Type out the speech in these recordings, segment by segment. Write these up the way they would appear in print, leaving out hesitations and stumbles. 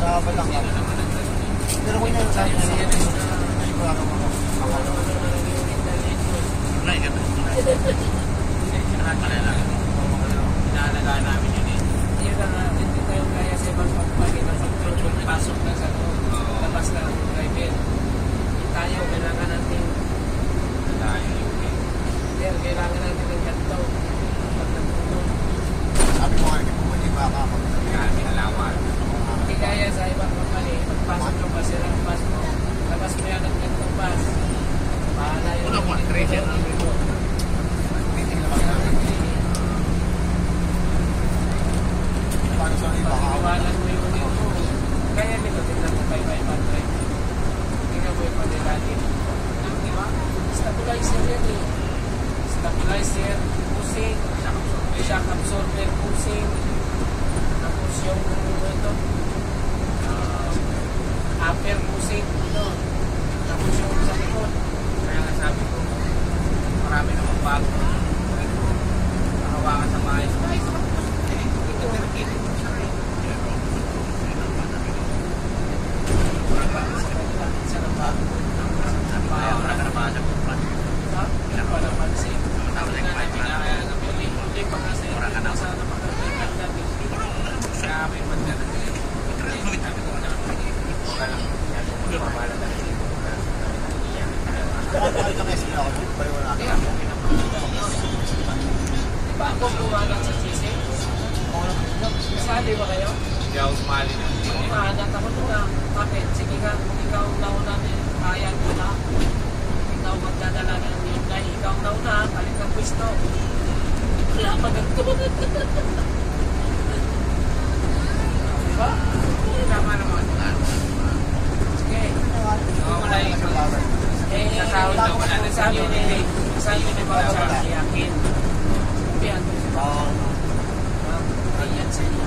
sa Batangas. Pero kung yan sa akin, sigurado mo ako. Wala, ikat na. Sinahan ka na lang. Inaalagaan namin yun eh. Yun na nga, hindi tayo kaya sa ibang pagpagin ng pagpasok na sa labas na driver. Tayo, kailangan natin kailangan natin ng ganito. Sabi mo nga, hindi ba ka Kami alawan. Hindi kaya sa ibang company, pagpasok ng bus, silang bus mo. Labas mo yan ang ganitong bus. Bahala yun. Una mo, treasure ng rito. Meeting naman namin. Paano sa iba ka? Iwanan mo yung dito. Kaya dito, tingnan mo 5-500. Tingnan mo yung panilalim. Di ba? Stabilizer yan eh. Stabilizer, pusing, shock absorber, pusing, tapos yung ito, upper pusing, ito, tapos yung sa likod. Kaya nga sabi ko, marami namang bago. Nakawakan sa maayos. Ito, isa ng bago. Wala ka na ba sa kumplan? Ha? Ilang pa naman siya. Hindi pa kasi sa napakagandang natin. Kaya may magandang Diba ako bumanat sa sisi? Sali ba kayo? Hindi ako sumali na. Bumanat ako na. Bakit? Sige ka, ikaw nauna kaya ko na. Ikaw magdadala ng yung dahil ikaw nauna, kalit ng pwesto. Wala pa ganito. Diba? Tama naman. Sige. Wala yung sasahod daw. Wala na sa inyo. Sabi ni Bawal sa yakin. Biyan. Ayan sa inyo.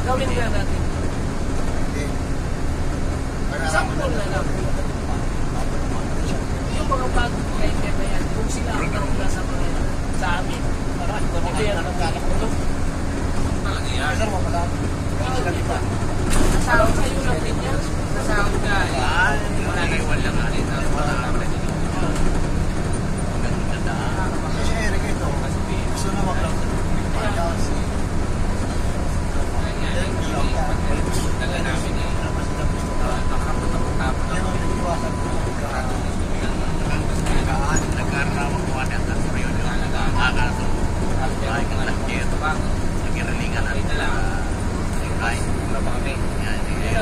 Gawin nga natin. Sample na lang. Yung mga bagong driver na yan, kung sila ang nangula sa mga sa amin, hindi yan ang kakatulog. Sasahod kayo lang din yan. Sasahod ka. Wala na iwan lang. Kasi Eric ito, gusto na mag-lang.